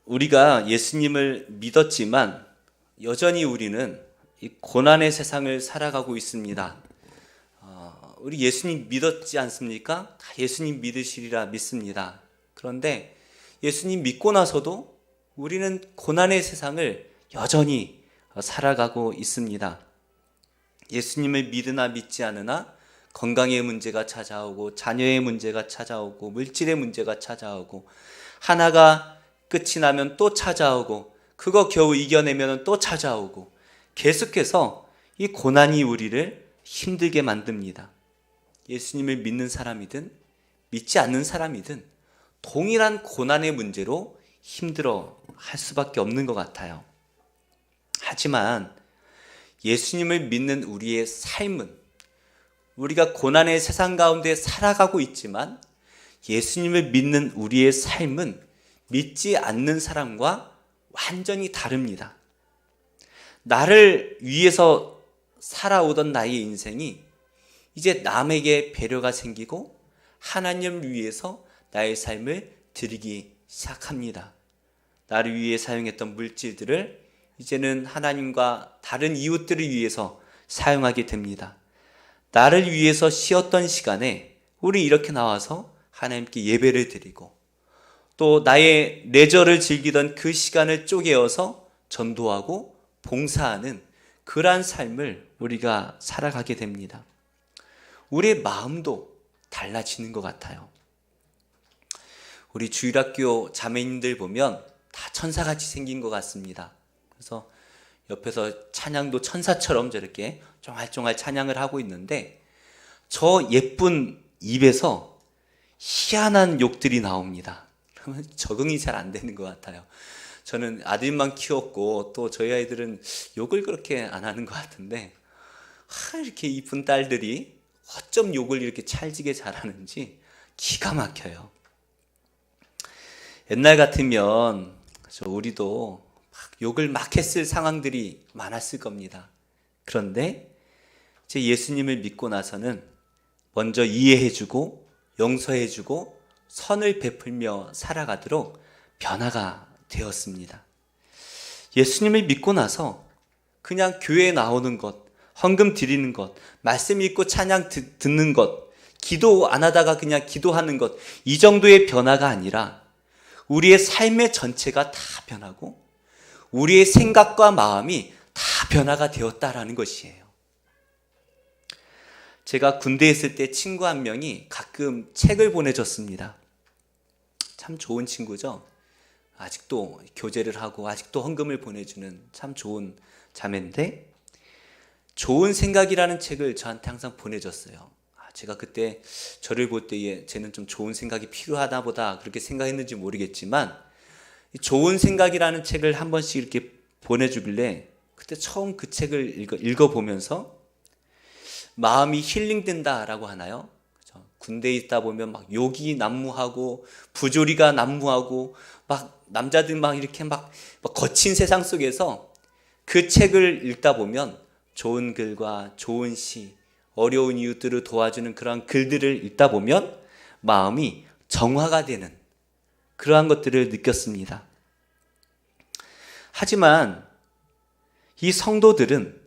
우리가 예수님을 믿었지만 여전히 우리는 이 고난의 세상을 살아가고 있습니다. 우리 예수님 믿었지 않습니까? 다 예수님 믿으시리라 믿습니다. 그런데 예수님 믿고 나서도 우리는 고난의 세상을 여전히 살아가고 있습니다. 예수님을 믿으나 믿지 않으나 건강의 문제가 찾아오고 자녀의 문제가 찾아오고 물질의 문제가 찾아오고 하나가 끝이 나면 또 찾아오고 그거 겨우 이겨내면 또 찾아오고 계속해서 이 고난이 우리를 힘들게 만듭니다. 예수님을 믿는 사람이든 믿지 않는 사람이든 동일한 고난의 문제로 힘들어 할 수밖에 없는 것 같아요. 하지만 예수님을 믿는 우리의 삶은 우리가 고난의 세상 가운데 살아가고 있지만 예수님을 믿는 우리의 삶은 믿지 않는 사람과 완전히 다릅니다. 나를 위해서 살아오던 나의 인생이 이제 남에게 배려가 생기고 하나님을 위해서 나의 삶을 드리기 시작합니다. 나를 위해 사용했던 물질들을 이제는 하나님과 다른 이웃들을 위해서 사용하게 됩니다. 나를 위해서 쉬었던 시간에 우리 이렇게 나와서 하나님께 예배를 드리고 또 나의 레저를 즐기던 그 시간을 쪼개어서 전도하고 봉사하는 그러한 삶을 우리가 살아가게 됩니다. 우리의 마음도 달라지는 것 같아요. 우리 주일학교 자매님들 보면 다 천사같이 생긴 것 같습니다. 그래서 옆에서 찬양도 천사처럼 저렇게 쫑알쫑알 찬양을 하고 있는데 저 예쁜 입에서 희한한 욕들이 나옵니다. 그러면 적응이 잘 안 되는 것 같아요. 저는 아들만 키웠고 또 저희 아이들은 욕을 그렇게 안 하는 것 같은데 이렇게 이쁜 딸들이 어쩜 욕을 이렇게 찰지게 잘하는지 기가 막혀요. 옛날 같으면 우리도 욕을 막 했을 상황들이 많았을 겁니다. 그런데 제 예수님을 믿고 나서는 먼저 이해해주고 용서해주고 선을 베풀며 살아가도록 변화가 되었습니다. 예수님을 믿고 나서 그냥 교회에 나오는 것, 헌금 드리는 것, 말씀 읽고 찬양 듣는 것, 기도 안 하다가 그냥 기도하는 것, 이 정도의 변화가 아니라 우리의 삶의 전체가 다 변하고 우리의 생각과 마음이 다 변화가 되었다라는 것이에요. 제가 군대에 있을 때 친구 한 명이 가끔 책을 보내줬습니다. 참 좋은 친구죠. 아직도 교제를 하고 아직도 헌금을 보내주는 참 좋은 자매인데 좋은 생각이라는 책을 저한테 항상 보내줬어요. 제가 그때 저를 볼 때에 쟤는 좀 좋은 생각이 필요하다 보다 그렇게 생각했는지 모르겠지만 좋은 생각이라는 책을 한 번씩 이렇게 보내주길래 그때 처음 그 책을 읽어보면서 마음이 힐링된다라고 하나요? 그렇죠? 군대에 있다 보면 막 욕이 난무하고 부조리가 난무하고 막 남자들 막 이렇게 막 거친 세상 속에서 그 책을 읽다 보면 좋은 글과 좋은 시, 어려운 이웃들을 도와주는 그런 글들을 읽다 보면 마음이 정화가 되는 그러한 것들을 느꼈습니다. 하지만 이 성도들은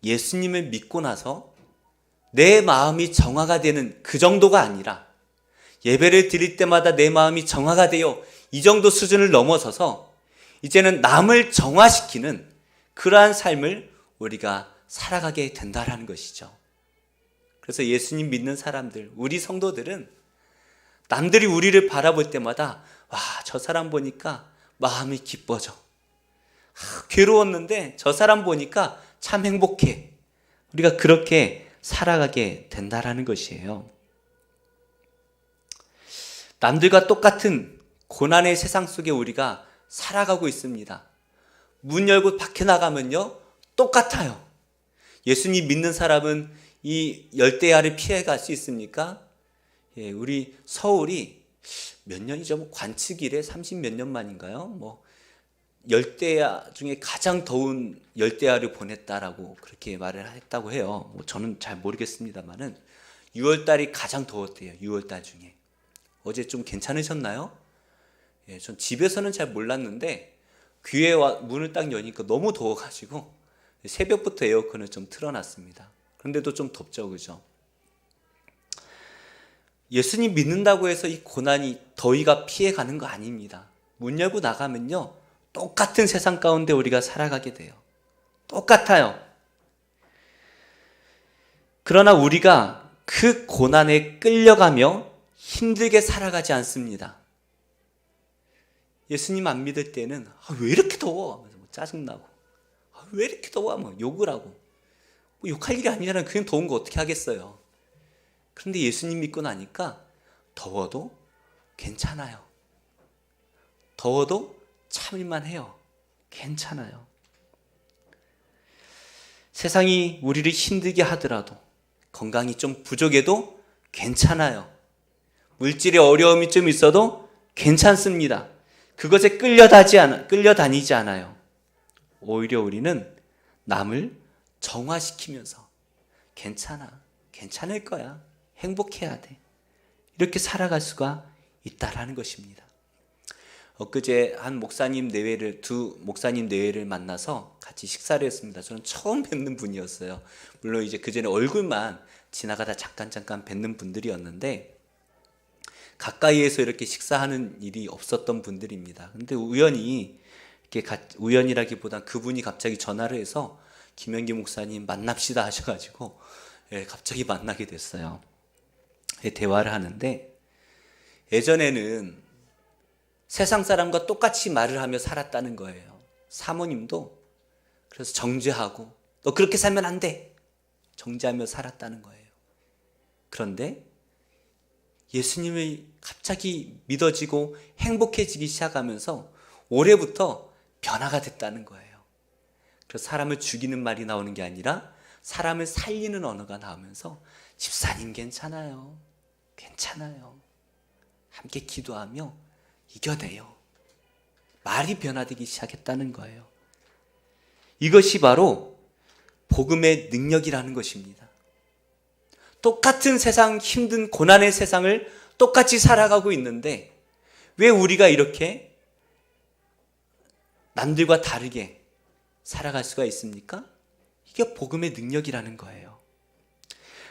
예수님을 믿고 나서 내 마음이 정화가 되는 그 정도가 아니라 예배를 드릴 때마다 내 마음이 정화가 되어 이 정도 수준을 넘어서서 이제는 남을 정화시키는 그러한 삶을 우리가 살아가게 된다라는 것이죠. 그래서 예수님 믿는 사람들, 우리 성도들은 남들이 우리를 바라볼 때마다 와, 저 사람 보니까 마음이 기뻐져. 괴로웠는데 저 사람 보니까 참 행복해. 우리가 그렇게 살아가게 된다라는 것이에요. 남들과 똑같은 고난의 세상 속에 우리가 살아가고 있습니다. 문 열고 밖에 나가면요 똑같아요. 예수님 믿는 사람은 이 열대야를 피해 갈 수 있습니까? 우리 서울이 몇 년이죠? 관측 이래 30 몇 년 만인가요? 열대야 중에 가장 더운 열대야를 보냈다라고 그렇게 말을 했다고 해요. 저는 잘 모르겠습니다만은 6월달이 가장 더웠대요. 6월달 중에. 어제 좀 괜찮으셨나요? 전 집에서는 잘 몰랐는데 귀에 문을 딱 여니까 너무 더워가지고 새벽부터 에어컨을 좀 틀어놨습니다. 그런데도 좀 덥죠, 그죠? 예수님 믿는다고 해서 이 고난이 더위가 피해가는 거 아닙니다. 문 열고 나가면요, 똑같은 세상 가운데 우리가 살아가게 돼요. 똑같아요. 그러나 우리가 그 고난에 끌려가며 힘들게 살아가지 않습니다. 예수님 안 믿을 때는 왜 이렇게 더워? 하면서 짜증나고, 왜 이렇게 더워? 하면 욕을 하고, 욕할 일이 아니잖아요. 그냥 더운 거 어떻게 하겠어요. 그런데 예수님 믿고 나니까 더워도 괜찮아요. 더워도 참을만 해요. 괜찮아요. 세상이 우리를 힘들게 하더라도, 건강이 좀 부족해도 괜찮아요. 물질의 어려움이 좀 있어도 괜찮습니다. 그것에 끌려다니지 않아요. 오히려 우리는 남을 정화시키면서 괜찮을 거야. 행복해야 돼. 이렇게 살아갈 수가 있다라는 것입니다. 엊그제 두 목사님 내외를 만나서 같이 식사를 했습니다. 저는 처음 뵙는 분이었어요. 물론 이제 그전에 얼굴만 지나가다 잠깐 뵙는 분들이었는데 가까이에서 이렇게 식사하는 일이 없었던 분들입니다. 근데 우연이라기보단 그분이 갑자기 전화를 해서 김현기 목사님 만납시다 하셔가지고 갑자기 만나게 됐어요. 대화를 하는데 예전에는 세상 사람과 똑같이 말을 하며 살았다는 거예요. 사모님도 그래서 정죄하고 너 그렇게 살면 안 돼. 정죄하며 살았다는 거예요. 그런데 예수님을 갑자기 믿어지고 행복해지기 시작하면서 올해부터 변화가 됐다는 거예요. 그래서 사람을 죽이는 말이 나오는 게 아니라 사람을 살리는 언어가 나오면서 집사님 괜찮아요. 함께 기도하며 이겨내요. 말이 변화되기 시작했다는 거예요. 이것이 바로 복음의 능력이라는 것입니다. 똑같은 세상, 힘든 고난의 세상을 똑같이 살아가고 있는데 왜 우리가 이렇게 남들과 다르게 살아갈 수가 있습니까? 이게 복음의 능력이라는 거예요.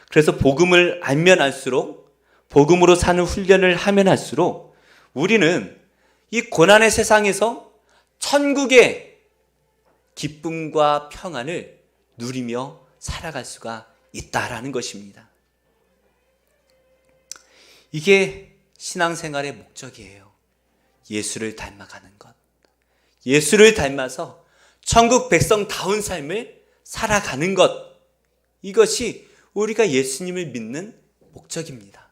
그래서 복음을 알면 알수록, 복음으로 사는 훈련을 하면 할수록 우리는 이 고난의 세상에서 천국의 기쁨과 평안을 누리며 살아갈 수가 있다라는 것입니다. 이게 신앙생활의 목적이에요. 예수를 닮아가는 것. 예수를 닮아서 천국 백성다운 삶을 살아가는 것. 이것이 우리가 예수님을 믿는 목적입니다.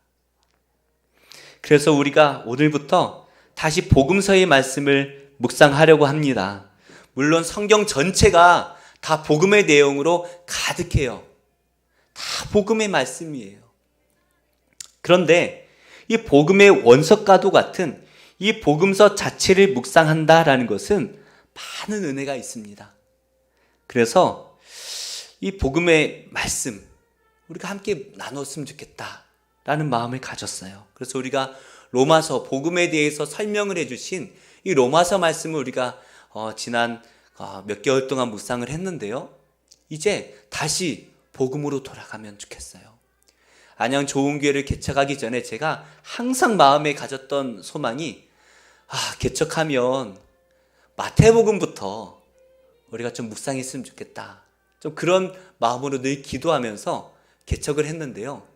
그래서 우리가 오늘부터 다시 복음서의 말씀을 묵상하려고 합니다. 물론 성경 전체가 다 복음의 내용으로 가득해요. 다 복음의 말씀이에요. 그런데 이 복음의 원석과도 같은 이 복음서 자체를 묵상한다라는 것은 많은 은혜가 있습니다. 그래서 이 복음의 말씀 우리가 함께 나눴으면 좋겠다라는 마음을 가졌어요. 그래서 우리가 로마서 복음에 대해서 설명을 해주신 이 로마서 말씀을 우리가 지난 몇 개월 동안 묵상을 했는데요. 이제 다시 복음으로 돌아가면 좋겠어요. 안양 좋은교회를 개척하기 전에 제가 항상 마음에 가졌던 소망이 개척하면 마태복음부터 우리가 좀 묵상했으면 좋겠다. 좀 그런 마음으로 늘 기도하면서 개척을 했는데요.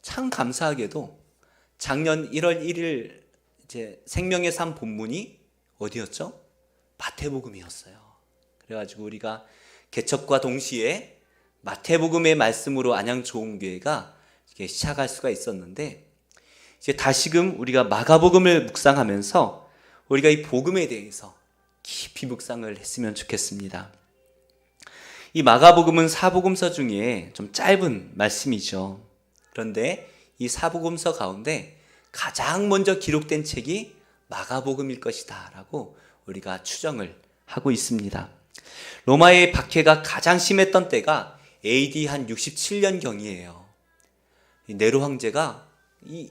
참 감사하게도 작년 1월 1일 이제 생명의 삶 본문이 어디였죠? 마태복음이었어요. 그래가지고 우리가 개척과 동시에 마태복음의 말씀으로 안양 좋은교회가 시작할 수가 있었는데 이제 다시금 우리가 마가복음을 묵상하면서 우리가 이 복음에 대해서 깊이 묵상을 했으면 좋겠습니다. 이 마가복음은 사복음서 중에 좀 짧은 말씀이죠. 그런데 이 사복음서 가운데 가장 먼저 기록된 책이 마가복음일 것이다 라고 우리가 추정을 하고 있습니다. 로마의 박해가 가장 심했던 때가 AD 한 67년경이에요. 네로 황제가 이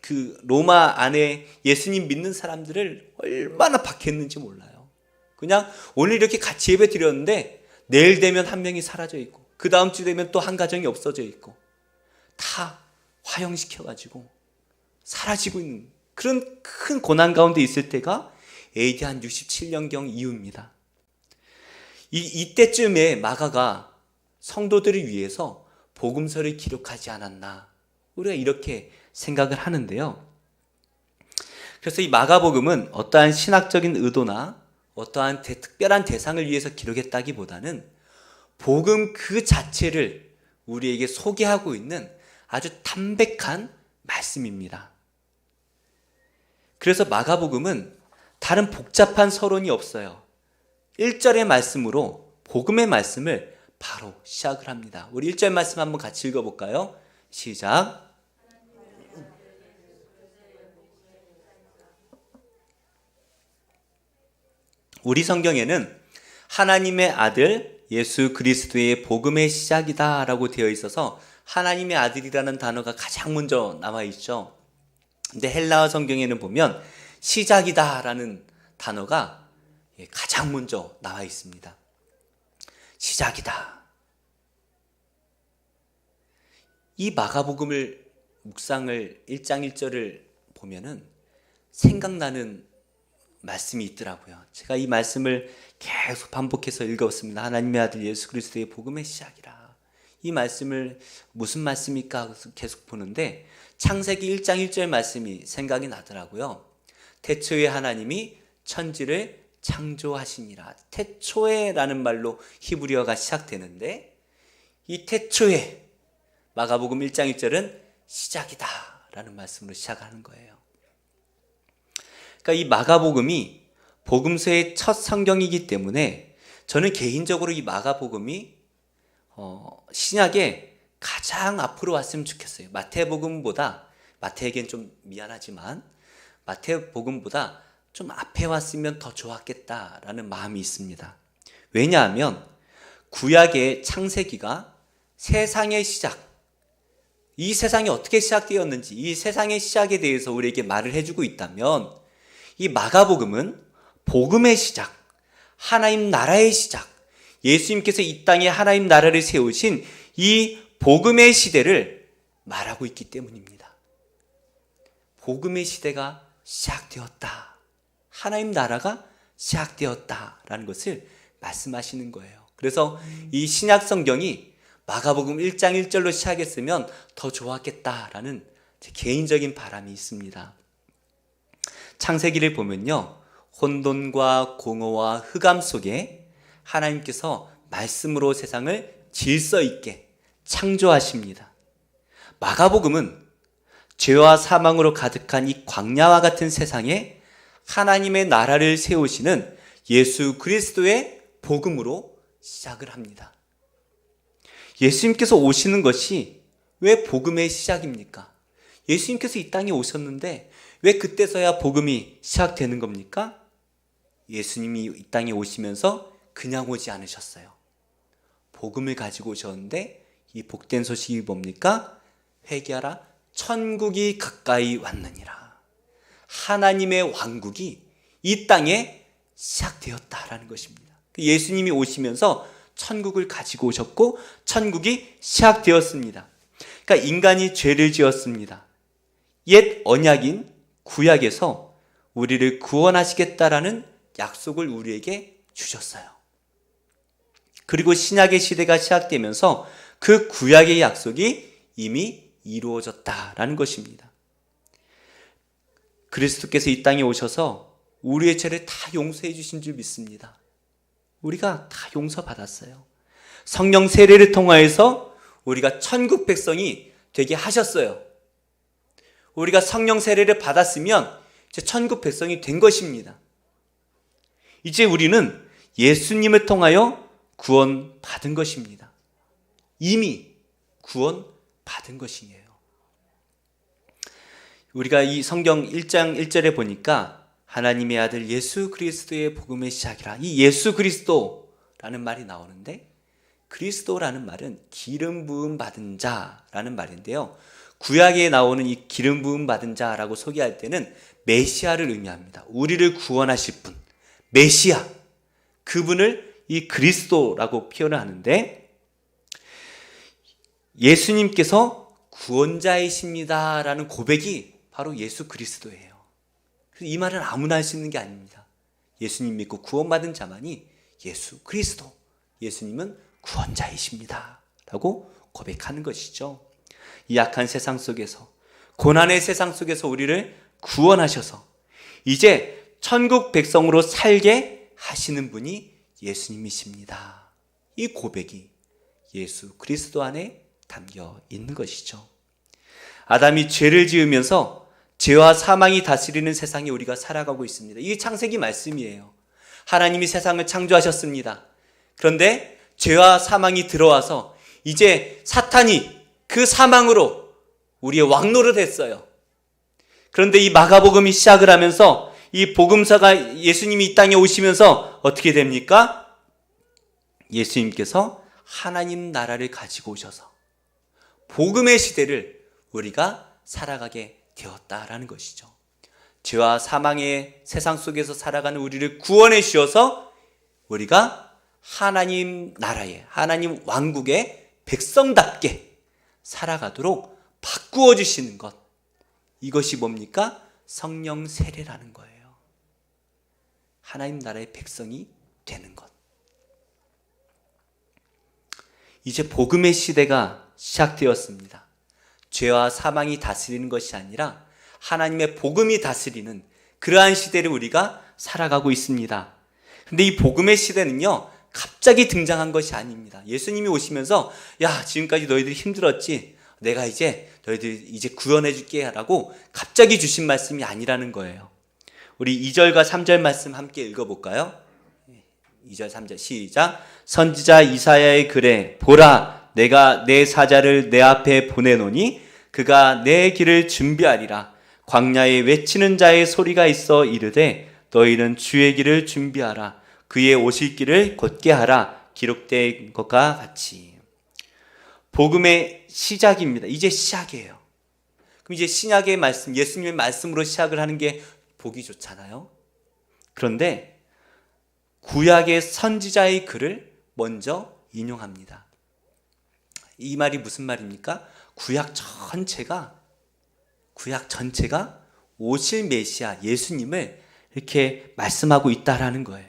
그 로마 안에 예수님 믿는 사람들을 얼마나 박했는지 몰라요. 그냥 오늘 이렇게 같이 예배 드렸는데 내일 되면 한 명이 사라져 있고 그 다음 주 되면 또 한 가정이 없어져 있고 다 화형시켜가지고 사라지고 있는 그런 큰 고난 가운데 있을 때가 AD 한 67년경 이후입니다. 이때쯤에 마가가 성도들을 위해서 복음서를 기록하지 않았나, 우리가 이렇게 생각을 하는데요. 그래서 이 마가복음은 어떠한 신학적인 의도나 어떠한 특별한 대상을 위해서 기록했다기보다는 복음 그 자체를 우리에게 소개하고 있는 아주 담백한 말씀입니다. 그래서 마가복음은 다른 복잡한 서론이 없어요. 1절의 말씀으로 복음의 말씀을 바로 시작을 합니다. 우리 1절 말씀 한번 같이 읽어볼까요? 시작. 우리 성경에는 하나님의 아들 예수 그리스도의 복음의 시작이다 라고 되어 있어서 하나님의 아들이라는 단어가 가장 먼저 나와 있죠. 근데 헬라어 성경에는 보면 시작이다 라는 단어가 가장 먼저 나와 있습니다. 시작이다. 이 마가복음을 묵상을 1장 1절을 보면은 생각나는 말씀이 있더라고요. 제가 이 말씀을 계속 반복해서 읽었습니다. 하나님의 아들 예수 그리스도의 복음의 시작이라. 이 말씀을 무슨 말씀일까 계속 보는데 창세기 1장 1절 말씀이 생각이 나더라고요. 태초에 하나님이 천지를 창조하시니라. 태초에라는 말로 히브리어가 시작되는데 이 태초에 마가복음 1장 1절은 시작이다 라는 말씀으로 시작하는 거예요. 그러니까 이 마가복음이 복음서의 첫 성경이기 때문에 저는 개인적으로 이 마가복음이 신약에 가장 앞으로 왔으면 좋겠어요. 마태복음보다, 마태에겐 좀 미안하지만 마태복음보다 좀 앞에 왔으면 더 좋았겠다라는 마음이 있습니다. 왜냐하면 구약의 창세기가 세상의 시작, 이 세상이 어떻게 시작되었는지 이 세상의 시작에 대해서 우리에게 말을 해주고 있다면 이 마가복음은 복음의 시작, 하나님 나라의 시작, 예수님께서 이 땅에 하나님 나라를 세우신 이 복음의 시대를 말하고 있기 때문입니다. 복음의 시대가 시작되었다. 하나님 나라가 시작되었다라는 것을 말씀하시는 거예요. 그래서 이 신약 성경이 마가복음 1장 1절로 시작했으면 더 좋았겠다라는 제 개인적인 바람이 있습니다. 창세기를 보면요, 혼돈과 공허와 흑암 속에 하나님께서 말씀으로 세상을 질서 있게 창조하십니다. 마가복음은 죄와 사망으로 가득한 이 광야와 같은 세상에 하나님의 나라를 세우시는 예수 그리스도의 복음으로 시작을 합니다. 예수님께서 오시는 것이 왜 복음의 시작입니까? 예수님께서 이 땅에 오셨는데 왜 그때서야 복음이 시작되는 겁니까? 예수님이 이 땅에 오시면서 그냥 오지 않으셨어요. 복음을 가지고 오셨는데 이 복된 소식이 뭡니까? 회개하라, 천국이 가까이 왔느니라. 하나님의 왕국이 이 땅에 시작되었다라는 것입니다. 예수님이 오시면서 천국을 가지고 오셨고 천국이 시작되었습니다. 그러니까 인간이 죄를 지었습니다. 옛 언약인 구약에서 우리를 구원하시겠다라는 약속을 우리에게 주셨어요. 그리고 신약의 시대가 시작되면서 그 구약의 약속이 이미 이루어졌다라는 것입니다. 그리스도께서 이 땅에 오셔서 우리의 죄를 다 용서해 주신 줄 믿습니다. 우리가 다 용서받았어요. 성령 세례를 통하여서 우리가 천국 백성이 되게 하셨어요. 우리가 성령 세례를 받았으면 이제 천국 백성이 된 것입니다. 이제 우리는 예수님을 통하여 구원받은 것입니다. 이미 구원받은 것이에요. 우리가 이 성경 1장 1절에 보니까 하나님의 아들 예수 그리스도의 복음의 시작이라. 이 예수 그리스도라는 말이 나오는데 그리스도라는 말은 기름 부음 받은 자라는 말인데요. 구약에 나오는 이 기름 부음 받은 자라고 소개할 때는 메시아를 의미합니다. 우리를 구원하실 분, 메시아, 그분을 이 그리스도라고 표현을 하는데, 예수님께서 구원자이십니다라는 고백이 바로 예수 그리스도예요. 그래서 이 말은 아무나 할 수 있는 게 아닙니다. 예수님 믿고 구원받은 자만이 예수 그리스도, 예수님은 구원자이십니다 라고 고백하는 것이죠. 이 악한 세상 속에서, 고난의 세상 속에서 우리를 구원하셔서 이제 천국 백성으로 살게 하시는 분이 예수님이십니다. 이 고백이 예수 그리스도 안에 담겨 있는 것이죠. 아담이 죄를 지으면서 죄와 사망이 다스리는 세상에 우리가 살아가고 있습니다. 이게 창세기 말씀이에요. 하나님이 세상을 창조하셨습니다. 그런데 죄와 사망이 들어와서 이제 사탄이 그 사망으로 우리의 왕노를 했어요. 그런데 이 마가복음이 시작을 하면서 이 복음서가 예수님이 이 땅에 오시면서 어떻게 됩니까? 예수님께서 하나님 나라를 가지고 오셔서 복음의 시대를 우리가 살아가게 되었다라는 것이죠. 죄와 사망의 세상 속에서 살아가는 우리를 구원해 주셔서 우리가 하나님 나라의, 하나님 왕국의 백성답게 살아가도록 바꾸어 주시는 것, 이것이 뭡니까? 성령 세례라는 거예요. 하나님 나라의 백성이 되는 것. 이제 복음의 시대가 시작되었습니다. 죄와 사망이 다스리는 것이 아니라 하나님의 복음이 다스리는 그러한 시대를 우리가 살아가고 있습니다. 근데 이 복음의 시대는요, 갑자기 등장한 것이 아닙니다. 예수님이 오시면서 야, 지금까지 너희들이 힘들었지? 내가 이제 너희들 이제 구원해 줄게 라고 갑자기 주신 말씀이 아니라는 거예요. 우리 2절과 3절 말씀 함께 읽어볼까요? 2절 3절 시작. 선지자 이사야의 글에 보라, 내가 내 사자를 내 앞에 보내노니 그가 내 길을 준비하리라. 광야에 외치는 자의 소리가 있어 이르되 너희는 주의 길을 준비하라. 그의 오실 길을 곧게 하라. 기록된 것과 같이. 복음의 시작입니다. 이제 시작이에요. 그럼 이제 신약의 말씀, 예수님의 말씀으로 시작을 하는 게 보기 좋잖아요. 그런데 구약의 선지자의 글을 먼저 인용합니다. 이 말이 무슨 말입니까? 구약 전체가 오실 메시아 예수님을 이렇게 말씀하고 있다라는 거예요.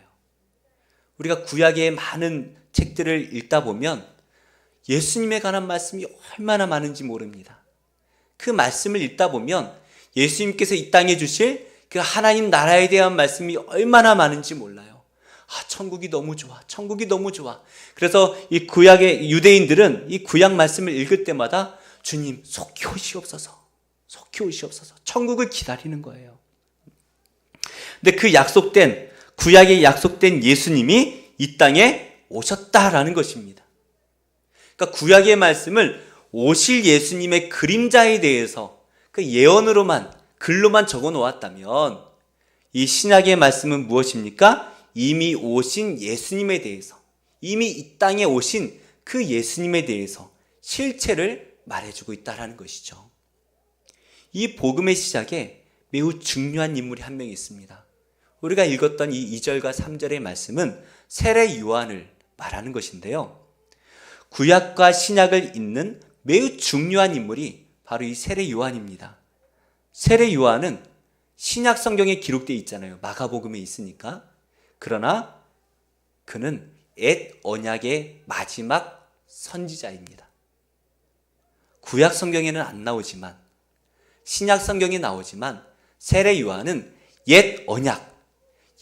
우리가 구약의 많은 책들을 읽다 보면 예수님에 관한 말씀이 얼마나 많은지 모릅니다. 그 말씀을 읽다 보면 예수님께서 이 땅에 주실 그 하나님 나라에 대한 말씀이 얼마나 많은지 몰라요. 천국이 너무 좋아. 천국이 너무 좋아. 그래서 이 구약의 유대인들은 이 구약 말씀을 읽을 때마다 주님 속히 오시옵소서. 속히 오시옵소서. 천국을 기다리는 거예요. 근데 그 구약에 약속된 예수님이 이 땅에 오셨다라는 것입니다. 그러니까 구약의 말씀을 오실 예수님의 그림자에 대해서 그 예언으로만, 글로만 적어 놓았다면 이 신약의 말씀은 무엇입니까? 이미 오신 예수님에 대해서, 이미 이 땅에 오신 그 예수님에 대해서 실체를 말해주고 있다는 것이죠. 이 복음의 시작에 매우 중요한 인물이 한 명 있습니다. 우리가 읽었던 이 2절과 3절의 말씀은 세례 요한을 말하는 것인데요. 구약과 신약을 잇는 매우 중요한 인물이 바로 이 세례 요한입니다. 세례 요한은 신약 성경에 기록되어 있잖아요. 마가복음에 있으니까. 그러나 그는 옛 언약의 마지막 선지자입니다. 구약 성경에는 안 나오지만, 신약 성경에 나오지만 세례 요한은 옛 언약,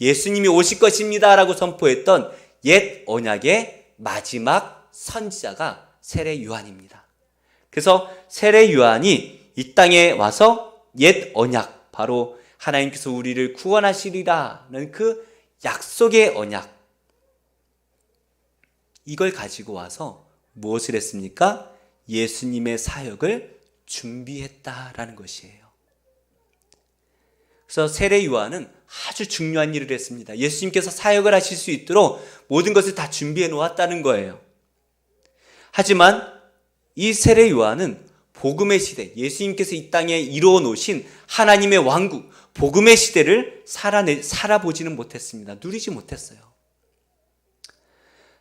예수님이 오실 것입니다 라고 선포했던 옛 언약의 마지막 선지자가 세례 요한입니다. 그래서 세례 요한이 이 땅에 와서 옛 언약, 바로 하나님께서 우리를 구원하시리라는 그 약속의 언약, 이걸 가지고 와서 무엇을 했습니까? 예수님의 사역을 준비했다라는 것이에요. 그래서 세례 요한은 아주 중요한 일을 했습니다. 예수님께서 사역을 하실 수 있도록 모든 것을 다 준비해 놓았다는 거예요. 하지만 이 세례 요한은 복음의 시대, 예수님께서 이 땅에 이루어 놓으신 하나님의 왕국, 복음의 시대를 살아보지는 못했습니다. 누리지 못했어요.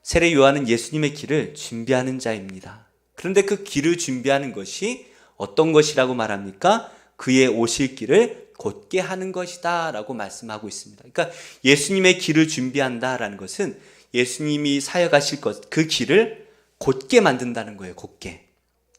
세례 요한은 예수님의 길을 준비하는 자입니다. 그런데 그 길을 준비하는 것이 어떤 것이라고 말합니까? 그의 오실 길을 곧게 하는 것이다 라고 말씀하고 있습니다. 그러니까 예수님의 길을 준비한다라는 것은 예수님이 사역하실 것, 그 길을 곧게 만든다는 거예요. 곧게.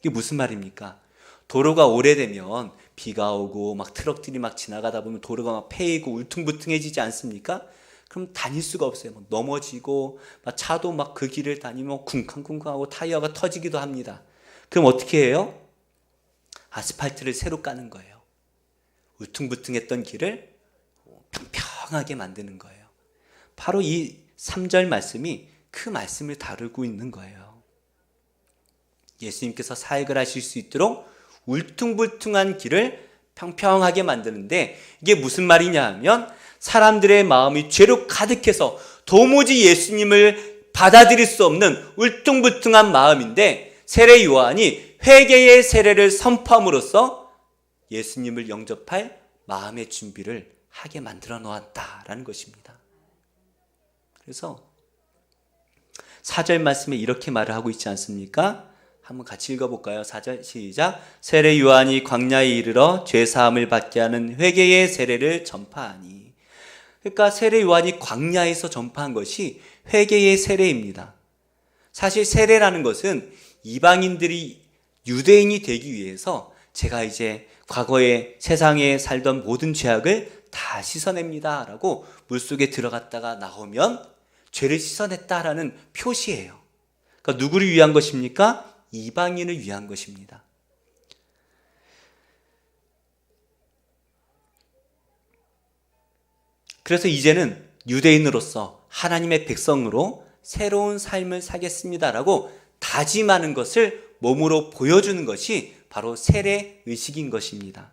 이게 무슨 말입니까? 도로가 오래되면 비가 오고 막 트럭들이 막 지나가다 보면 도로가 막 패이고 울퉁불퉁해지지 않습니까? 그럼 다닐 수가 없어요. 막 넘어지고 막 차도 막 그 길을 다니면 쿵쾅쿵쾅하고 타이어가 터지기도 합니다. 그럼 어떻게 해요? 아스팔트를 새로 까는 거예요. 울퉁불퉁했던 길을 평평하게 만드는 거예요. 바로 이 3절 말씀이 그 말씀을 다루고 있는 거예요. 예수님께서 사역을 하실 수 있도록 울퉁불퉁한 길을 평평하게 만드는데, 이게 무슨 말이냐 하면 사람들의 마음이 죄로 가득해서 도무지 예수님을 받아들일 수 없는 울퉁불퉁한 마음인데, 세례 요한이 회개의 세례를 선포함으로써 예수님을 영접할 마음의 준비를 하게 만들어 놓았다라는 것입니다. 그래서 4절 말씀에 이렇게 말을 하고 있지 않습니까? 한번 같이 읽어볼까요? 4절 시작. 세례 요한이 광야에 이르러 죄사함을 받게 하는 회개의 세례를 전파하니. 그러니까 세례 요한이 광야에서 전파한 것이 회개의 세례입니다. 사실 세례라는 것은 이방인들이 유대인이 되기 위해서 제가 이제 과거에 세상에 살던 모든 죄악을 다 씻어냅니다 라고 물속에 들어갔다가 나오면 죄를 씻어냈다라는 표시예요. 그러니까 누구를 위한 것입니까? 이방인을 위한 것입니다. 그래서 이제는 유대인으로서 하나님의 백성으로 새로운 삶을 살겠습니다라고 다짐하는 것을 몸으로 보여주는 것이 바로 세례 의식인 것입니다.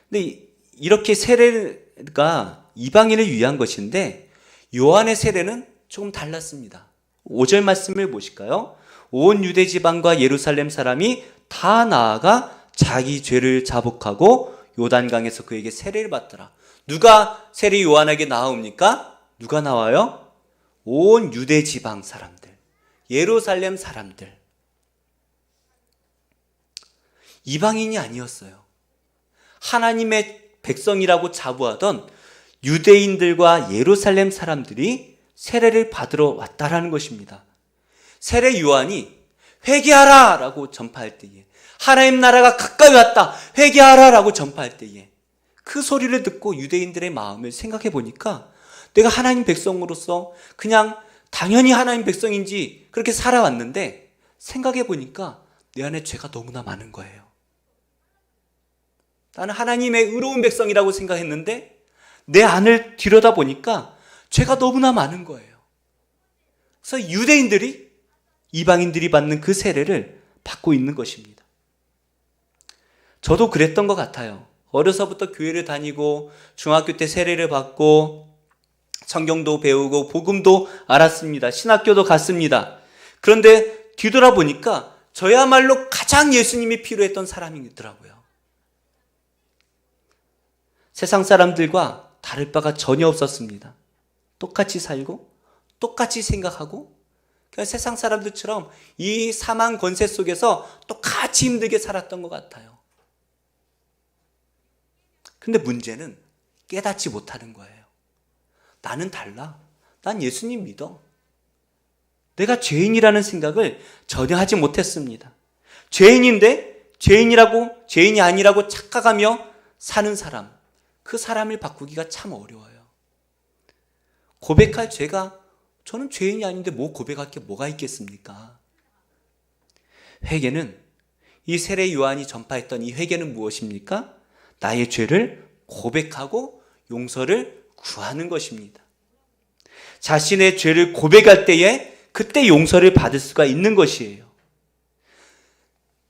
근데 이렇게 세례가 이방인을 위한 것인데 요한의 세례는 조금 달랐습니다. 5절 말씀을 보실까요? 온 유대 지방과 예루살렘 사람이 다 나아가 자기 죄를 자복하고 요단강에서 그에게 세례를 받더라. 누가 세례 요한에게 나옵니까? 누가 나와요? 온 유대 지방 사람들, 예루살렘 사람들. 이방인이 아니었어요. 하나님의 백성이라고 자부하던 유대인들과 예루살렘 사람들이 세례를 받으러 왔다라는 것입니다. 세례 요한이 회개하라 라고 전파할 때에, 하나님 나라가 가까이 왔다, 회개하라 라고 전파할 때에 그 소리를 듣고 유대인들의 마음을 생각해 보니까 내가 하나님 백성으로서 그냥 당연히 하나님 백성인지 그렇게 살아왔는데 생각해 보니까 내 안에 죄가 너무나 많은 거예요. 나는 하나님의 의로운 백성이라고 생각했는데 내 안을 들여다보니까 죄가 너무나 많은 거예요. 그래서 유대인들이, 이방인들이 받는 그 세례를 받고 있는 것입니다. 저도 그랬던 것 같아요. 어려서부터 교회를 다니고 중학교 때 세례를 받고 성경도 배우고 복음도 알았습니다. 신학교도 갔습니다. 그런데 뒤돌아보니까 저야말로 가장 예수님이 필요했던 사람이더라고요. 세상 사람들과 다를 바가 전혀 없었습니다. 똑같이 살고 똑같이 생각하고 그냥 세상 사람들처럼 이 사망 권세 속에서 똑같이 힘들게 살았던 것 같아요. 근데 문제는 깨닫지 못하는 거예요. 나는 달라. 난 예수님 믿어. 내가 죄인이라는 생각을 전혀 하지 못했습니다. 죄인인데 죄인이 아니라고 착각하며 사는 사람, 그 사람을 바꾸기가 참 어려워요. 고백할 죄가, 저는 죄인이 아닌데 뭐 고백할 게 뭐가 있겠습니까? 회개는, 이 세례 요한이 전파했던 이 회개는 무엇입니까? 나의 죄를 고백하고 용서를 구하는 것입니다. 자신의 죄를 고백할 때에 그때 용서를 받을 수가 있는 것이에요.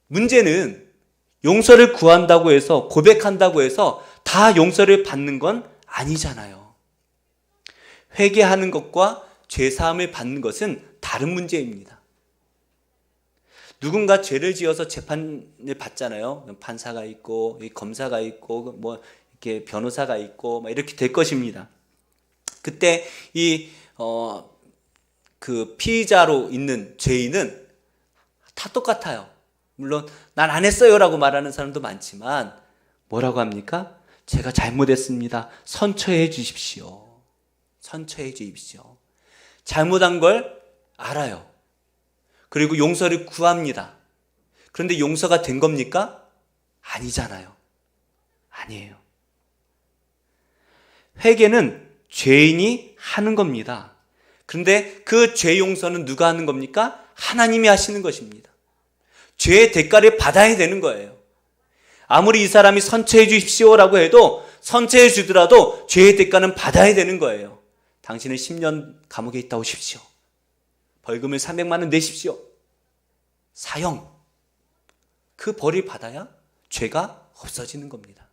문제는 용서를 구한다고 해서, 고백한다고 해서 다 용서를 받는 건 아니잖아요. 회개하는 것과 죄사함을 받는 것은 다른 문제입니다. 누군가 죄를 지어서 재판을 받잖아요. 판사가 있고 검사가 있고 뭐 이렇게 변호사가 있고 막 이렇게 될 것입니다. 그때 그 피의자로 있는 죄인은 다 똑같아요. 물론 난 안 했어요라고 말하는 사람도 많지만 뭐라고 합니까? 제가 잘못했습니다. 선처해 주십시오. 선처해 주십시오. 잘못한 걸 알아요. 그리고 용서를 구합니다. 그런데 용서가 된 겁니까? 아니잖아요. 아니에요. 회개는 죄인이 하는 겁니다. 그런데 그 죄 용서는 누가 하는 겁니까? 하나님이 하시는 것입니다. 죄의 대가를 받아야 되는 거예요. 아무리 이 사람이 선처해 주십시오라고 해도 선처해 주더라도 죄의 대가는 받아야 되는 거예요. 당신은 10년 감옥에 있다 오십시오. 벌금을 300만 원 내십시오. 사형. 그 벌을 받아야 죄가 없어지는 겁니다.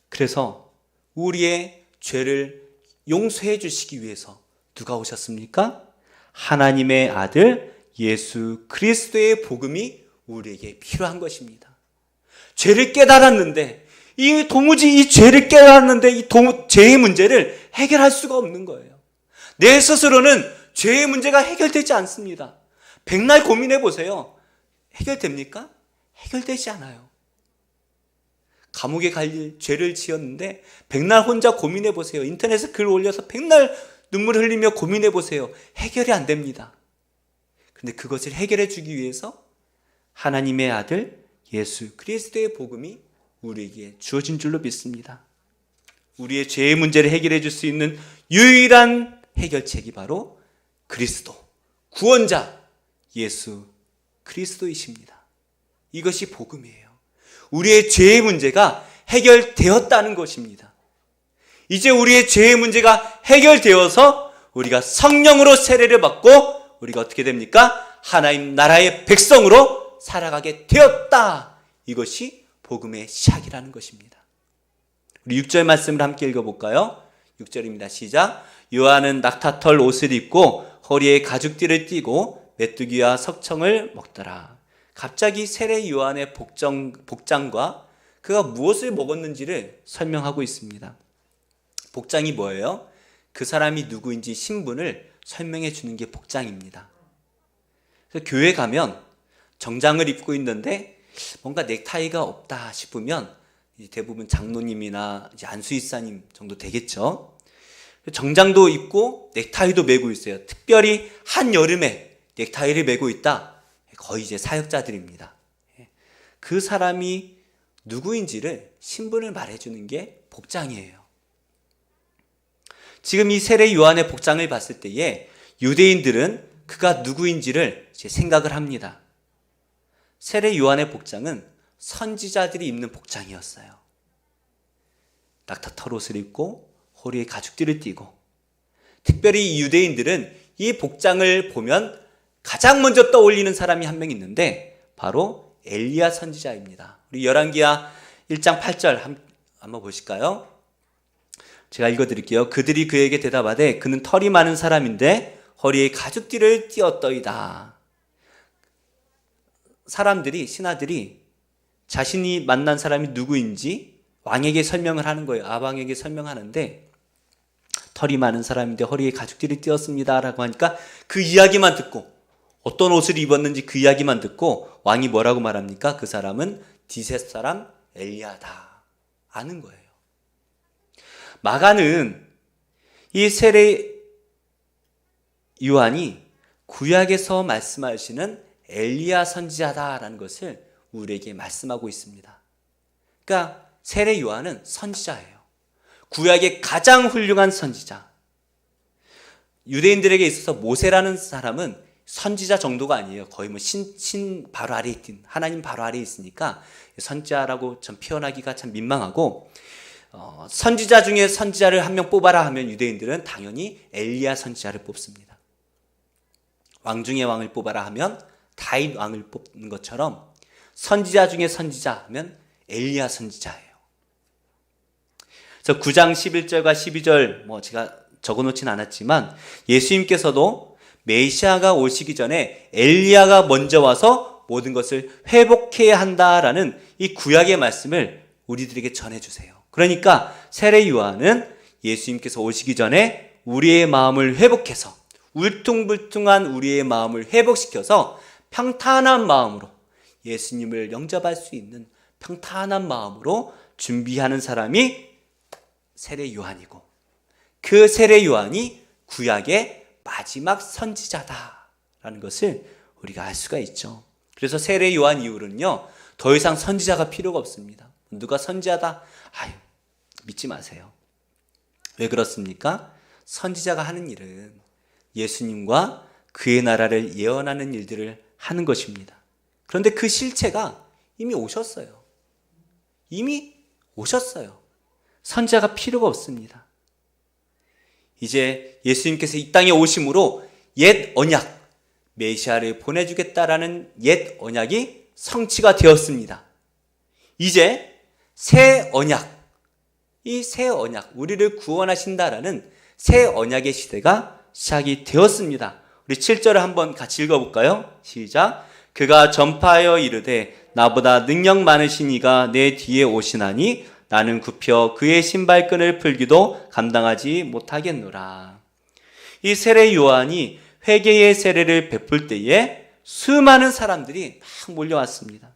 그래서 우리의 죄를 용서해 주시기 위해서 누가 오셨습니까? 하나님의 아들 예수 그리스도의 복음이 우리에게 필요한 것입니다. 죄를 깨달았는데 도무지 이 죄를 깨달았는데 죄의 문제를 해결할 수가 없는 거예요. 내 스스로는 죄의 문제가 해결되지 않습니다. 백날 고민해 보세요. 해결됩니까? 해결되지 않아요. 감옥에 갈 죄를 지었는데 백날 혼자 고민해 보세요. 인터넷에 글 올려서 백날 눈물 흘리며 고민해 보세요. 해결이 안 됩니다. 그런데 그것을 해결해 주기 위해서 하나님의 아들 예수 그리스도의 복음이 우리에게 주어진 줄로 믿습니다. 우리의 죄의 문제를 해결해 줄 수 있는 유일한 해결책이 바로 그리스도, 구원자 예수 그리스도이십니다. 이것이 복음이에요. 우리의 죄의 문제가 해결되었다는 것입니다. 이제 우리의 죄의 문제가 해결되어서 우리가 성령으로 세례를 받고 우리가 어떻게 됩니까? 하나님 나라의 백성으로 살아가게 되었다. 이것이 복음의 시작이라는 것입니다. 우리 6절 말씀을 함께 읽어볼까요? 6절입니다. 시작. 요한은 낙타털 옷을 입고 허리에 가죽띠를 띠고 메뚜기와 석청을 먹더라. 갑자기 세례 요한의 복장과 그가 무엇을 먹었는지를 설명하고 있습니다. 복장이 뭐예요? 그 사람이 누구인지 신분을 설명해 주는 게 복장입니다. 그래서 교회 가면 정장을 입고 있는데 뭔가 넥타이가 없다 싶으면 대부분 장로님이나 안수이사님 정도 되겠죠. 정장도 입고 넥타이도 메고 있어요. 특별히 한여름에 넥타이를 메고 있다. 거의 이제 사역자들입니다. 그 사람이 누구인지를 신분을 말해주는 게 복장이에요. 지금 이 세례 요한의 복장을 봤을 때에 유대인들은 그가 누구인지를 이제 생각을 합니다. 세례 요한의 복장은 선지자들이 입는 복장이었어요. 낙타 털옷을 입고 허리에 가죽띠를 띠고, 특별히 이 유대인들은 이 복장을 보면 가장 먼저 떠올리는 사람이 한 명 있는데 바로 엘리야 선지자입니다. 우리 열왕기하 1장 8절 한번 보실까요? 제가 읽어드릴게요. 그들이 그에게 대답하되 그는 털이 많은 사람인데 허리에 가죽띠를 띠었더이다. 사람들이, 신하들이 자신이 만난 사람이 누구인지 왕에게 설명을 하는 거예요. 아방에게 설명하는데 털이 많은 사람인데 허리에 가죽띠를 띠었습니다 라고 하니까 그 이야기만 듣고, 어떤 옷을 입었는지 그 이야기만 듣고 왕이 뭐라고 말합니까? 그 사람은 디셋 사람 엘리야다 아는 거예요. 마가는 이 세례 요한이 구약에서 말씀하시는 엘리야 선지자다라는 것을 우리에게 말씀하고 있습니다. 그러니까 세례 요한은 선지자예요. 구약의 가장 훌륭한 선지자. 유대인들에게 있어서 모세라는 사람은 선지자 정도가 아니에요. 거의 뭐 신 바로 아래에 있든 하나님 바로 아래에 있으니까 선지자라고 좀 표현하기가 참 민망하고, 선지자 중에 선지자를 한 명 뽑아라 하면 유대인들은 당연히 엘리야 선지자를 뽑습니다. 왕 중에 왕을 뽑아라 하면 다윗 왕을 뽑는 것처럼 선지자 중에 선지자 하면 엘리야 선지자예요. 그래서 9장 11절과 12절 제가 적어놓진 않았지만 예수님께서도 메시아가 오시기 전에 엘리야가 먼저 와서 모든 것을 회복해야 한다라는 이 구약의 말씀을 우리들에게 전해주세요. 그러니까 세례 요한은 예수님께서 오시기 전에 우리의 마음을 회복해서, 울퉁불퉁한 우리의 마음을 회복시켜서 평탄한 마음으로 예수님을 영접할 수 있는 평탄한 마음으로 준비하는 사람이 세례 요한이고, 그 세례 요한이 구약의 마지막 선지자다라는 것을 우리가 알 수가 있죠. 그래서 세례 요한 이후로는요, 더 이상 선지자가 필요가 없습니다. 누가 선지자다? 믿지 마세요. 왜 그렇습니까? 선지자가 하는 일은 예수님과 그의 나라를 예언하는 일들을 하는 것입니다. 그런데 그 실체가 이미 오셨어요. 이미 오셨어요. 선지자가 필요가 없습니다. 이제 예수님께서 이 땅에 오심으로 옛 언약, 메시아를 보내주겠다라는 옛 언약이 성취가 되었습니다. 이제 새 언약, 이 새 언약, 우리를 구원하신다라는 새 언약의 시대가 시작이 되었습니다. 우리 7절을 한번 같이 읽어볼까요? 시작. 그가 전파하여 이르되 나보다 능력 많으신 이가 내 뒤에 오시나니 나는 굽혀 그의 신발끈을 풀기도 감당하지 못하겠노라. 이 세례 요한이 회개의 세례를 베풀 때에 수많은 사람들이 막 몰려왔습니다.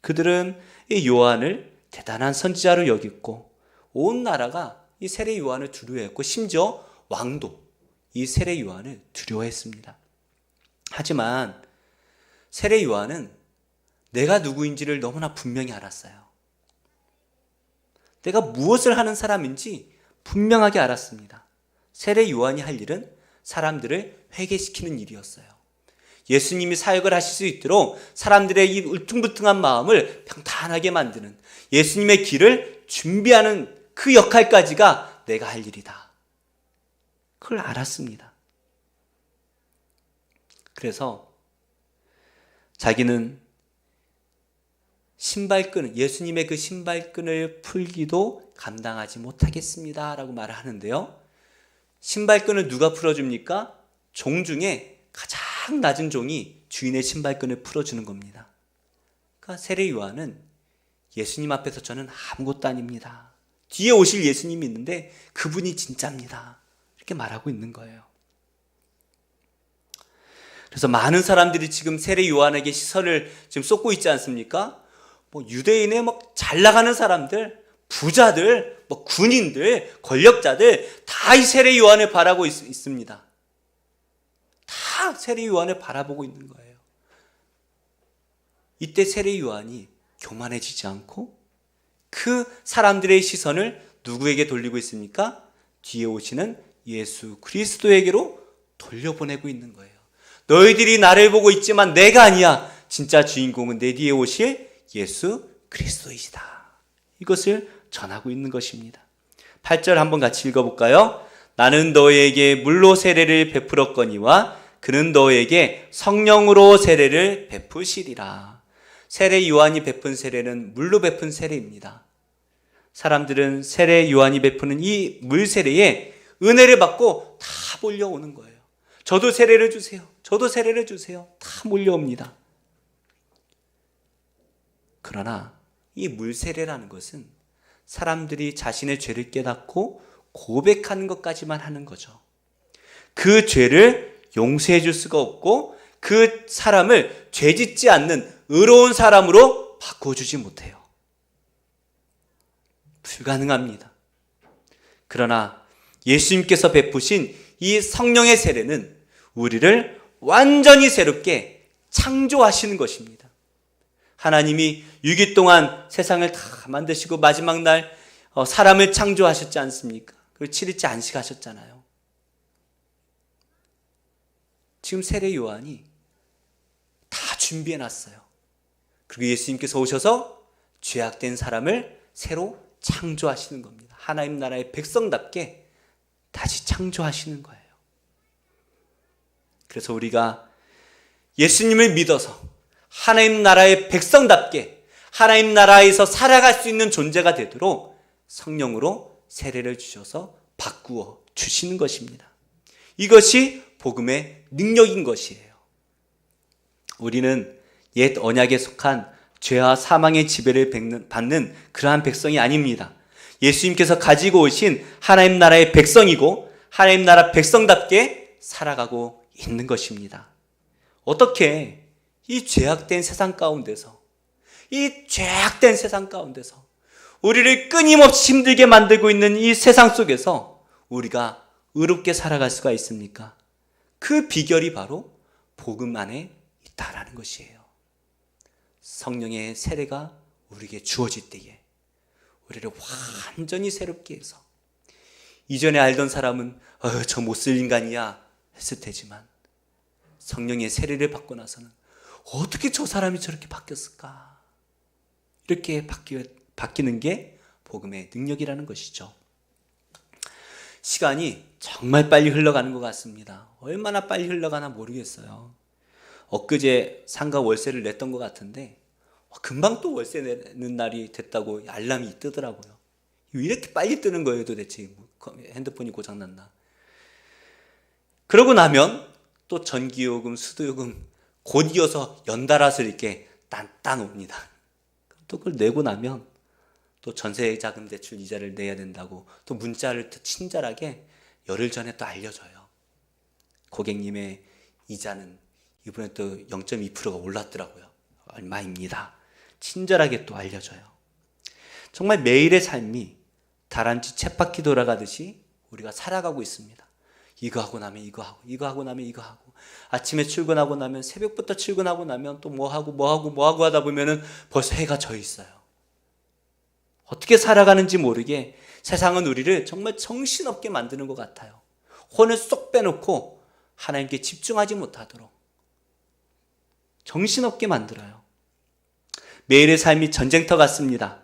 그들은 이 요한을 대단한 선지자로 여겼고, 온 나라가 이 세례 요한을 두려워했고, 심지어 왕도 이 세례 요한을 두려워했습니다. 하지만 세례 요한은 내가 누구인지를 너무나 분명히 알았어요. 내가 무엇을 하는 사람인지 분명하게 알았습니다. 세례 요한이 할 일은 사람들을 회개시키는 일이었어요. 예수님이 사역을 하실 수 있도록 사람들의 이 울퉁불퉁한 마음을 평탄하게 만드는, 예수님의 길을 준비하는 그 역할까지가 내가 할 일이다. 그걸 알았습니다. 그래서 자기는 신발끈, 예수님의 그 신발끈을 풀기도 감당하지 못하겠습니다 라고 말을 하는데요, 신발끈을 누가 풀어줍니까? 종 중에 가장 낮은 종이 주인의 신발끈을 풀어주는 겁니다. 그러니까 세례 요한은 예수님 앞에서 저는 아무것도 아닙니다, 뒤에 오실 예수님이 있는데 그분이 진짜입니다, 이렇게 말하고 있는 거예요. 그래서 많은 사람들이 지금 세례 요한에게 시선을 지금 쏟고 있지 않습니까? 유대인의 잘 나가는 사람들, 부자들, 군인들, 권력자들 다 이 세례 요한을 바라고 있습니다. 다 세례 요한을 바라보고 있는 거예요. 이때 세례 요한이 교만해지지 않고 그 사람들의 시선을 누구에게 돌리고 있습니까? 뒤에 오시는 예수 그리스도에게로 돌려보내고 있는 거예요. 너희들이 나를 보고 있지만 내가 아니야. 진짜 주인공은 내 뒤에 오실 예수 그리스도이시다. 이것을 전하고 있는 것입니다. 8절 한번 같이 읽어볼까요? 나는 너에게 물로 세례를 베풀었거니와 그는 너에게 성령으로 세례를 베푸시리라. 세례 요한이 베푼 세례는 물로 베푼 세례입니다. 사람들은 세례 요한이 베푸는 이 물 세례에 은혜를 받고 다 몰려오는 거예요. 저도 세례를 주세요. 저도 세례를 주세요. 다 몰려옵니다. 그러나 이 물 세례라는 것은 사람들이 자신의 죄를 깨닫고 고백하는 것까지만 하는 거죠. 그 죄를 용서해 줄 수가 없고 그 사람을 죄짓지 않는 의로운 사람으로 바꿔주지 못해요. 불가능합니다. 그러나 예수님께서 베푸신 이 성령의 세례는 우리를 완전히 새롭게 창조하시는 것입니다. 하나님이 6일 동안 세상을 다 만드시고 마지막 날 사람을 창조하셨지 않습니까? 그리고 7일째 안식하셨잖아요. 지금 세례 요한이 다 준비해놨어요. 그리고 예수님께서 오셔서 죄악된 사람을 새로 창조하시는 겁니다. 하나님 나라의 백성답게 다시 창조하시는 거예요. 그래서 우리가 예수님을 믿어서 하나님 나라의 백성답게 하나님 나라에서 살아갈 수 있는 존재가 되도록 성령으로 세례를 주셔서 바꾸어 주시는 것입니다. 이것이 복음의 능력인 것이에요. 우리는 옛 언약에 속한 죄와 사망의 지배를 받는 그러한 백성이 아닙니다. 예수님께서 가지고 오신 하나님 나라의 백성이고 하나님 나라 백성답게 살아가고 있는 것입니다. 어떻게 이 죄악된 세상 가운데서 우리를 끊임없이 힘들게 만들고 있는 이 세상 속에서 우리가 의롭게 살아갈 수가 있습니까? 그 비결이 바로 복음 안에 있다라는 것이에요. 성령의 세례가 우리에게 주어질 때에 우리를 완전히 새롭게 해서 이전에 알던 사람은 저 못쓸 인간이야 했을 테지만 성령의 세례를 받고 나서는 어떻게 저 사람이 저렇게 바뀌었을까? 이렇게 바뀌는 게 복음의 능력이라는 것이죠. 시간이 정말 빨리 흘러가는 것 같습니다. 얼마나 빨리 흘러가나 모르겠어요. 엊그제 상가 월세를 냈던 것 같은데 금방 또 월세 내는 날이 됐다고 알람이 뜨더라고요. 왜 이렇게 빨리 뜨는 거예요 도대체? 핸드폰이 고장났나? 그러고 나면 또 전기요금, 수도요금 곧 이어서 연달아서 이렇게 딴딴 옵니다. 또 그걸 내고 나면 또 전세자금 대출 이자를 내야 된다고 또 문자를 또 친절하게 열흘 전에 또 알려줘요. 고객님의 이자는 이번에 또 0.2%가 올랐더라고요. 얼마입니다. 친절하게 또 알려줘요. 정말 매일의 삶이 다람쥐 쳇바퀴 돌아가듯이 우리가 살아가고 있습니다. 이거 하고 나면 이거 하고, 이거 하고 나면 이거 하고, 아침에 출근하고 나면 새벽부터 출근하고 나면 또 뭐 하고 하다 보면은 벌써 해가 져 있어요. 어떻게 살아가는지 모르게 세상은 우리를 정말 정신없게 만드는 것 같아요. 혼을 쏙 빼놓고 하나님께 집중하지 못하도록 정신없게 만들어요. 매일의 삶이 전쟁터 같습니다.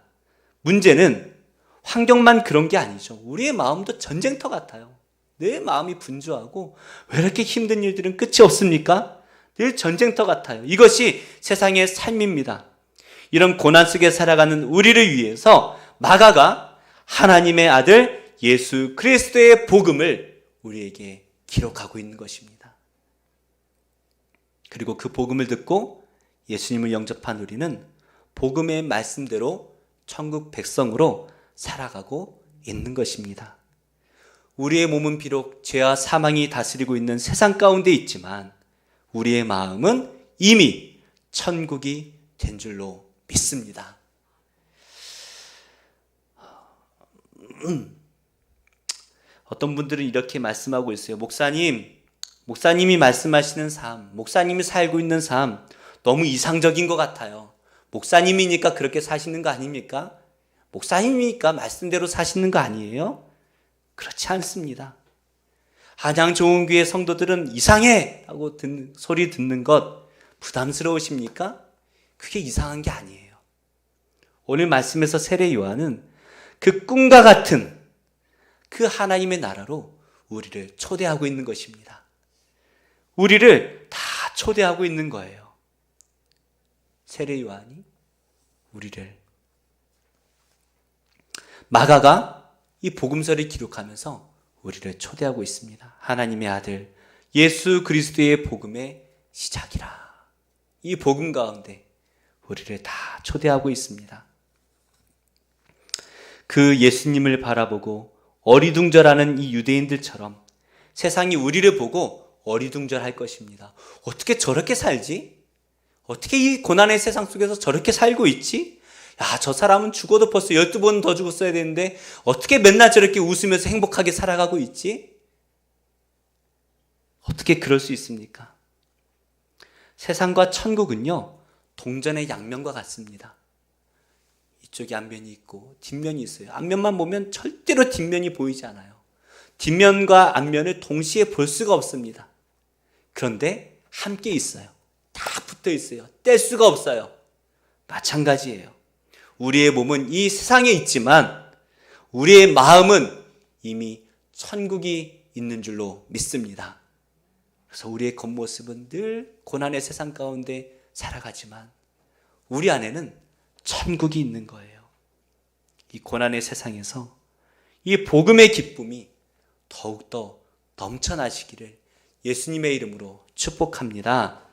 문제는 환경만 그런 게 아니죠. 우리의 마음도 전쟁터 같아요. 내 마음이 분주하고 왜 이렇게 힘든 일들은 끝이 없습니까? 늘 전쟁터 같아요. 이것이 세상의 삶입니다. 이런 고난 속에 살아가는 우리를 위해서 마가가 하나님의 아들 예수 그리스도의 복음을 우리에게 기록하고 있는 것입니다. 그리고 그 복음을 듣고 예수님을 영접한 우리는 복음의 말씀대로 천국 백성으로 살아가고 있는 것입니다. 우리의 몸은 비록 죄와 사망이 다스리고 있는 세상 가운데 있지만 우리의 마음은 이미 천국이 된 줄로 믿습니다. 어떤 분들은 이렇게 말씀하고 있어요. 목사님이 말씀하시는 삶, 목사님이 살고 있는 삶 너무 이상적인 것 같아요. 목사님이니까 그렇게 사시는 거 아닙니까? 목사님이니까 말씀대로 사시는 거 아니에요? 그렇지 않습니다. 한양 좋은 교회 성도들은 이상해! 하고 소리 듣는 것 부담스러우십니까? 그게 이상한 게 아니에요. 오늘 말씀에서 세례 요한은 그 꿈과 같은 그 하나님의 나라로 우리를 초대하고 있는 것입니다. 우리를 다 초대하고 있는 거예요. 세례 요한이 우리를. 마가가 이 복음서를 기록하면서 우리를 초대하고 있습니다. 하나님의 아들 예수 그리스도의 복음의 시작이라. 이 복음 가운데 우리를 다 초대하고 있습니다. 그 예수님을 바라보고 어리둥절하는 이 유대인들처럼 세상이 우리를 보고 어리둥절할 것입니다. 어떻게 저렇게 살지? 어떻게 이 고난의 세상 속에서 저렇게 살고 있지? 야, 저 사람은 죽어도 벌써 12번 더 죽었어야 되는데 어떻게 맨날 저렇게 웃으면서 행복하게 살아가고 있지? 어떻게 그럴 수 있습니까? 세상과 천국은요, 동전의 양면과 같습니다. 이쪽에 앞면이 있고 뒷면이 있어요. 앞면만 보면 절대로 뒷면이 보이지 않아요. 뒷면과 앞면을 동시에 볼 수가 없습니다. 그런데 함께 있어요. 다 붙어 있어요. 뗄 수가 없어요. 마찬가지예요. 우리의 몸은 이 세상에 있지만 우리의 마음은 이미 천국이 있는 줄로 믿습니다. 그래서 우리의 겉모습은 늘 고난의 세상 가운데 살아가지만 우리 안에는 천국이 있는 거예요. 이 고난의 세상에서 이 복음의 기쁨이 더욱더 넘쳐나시기를 예수님의 이름으로 축복합니다.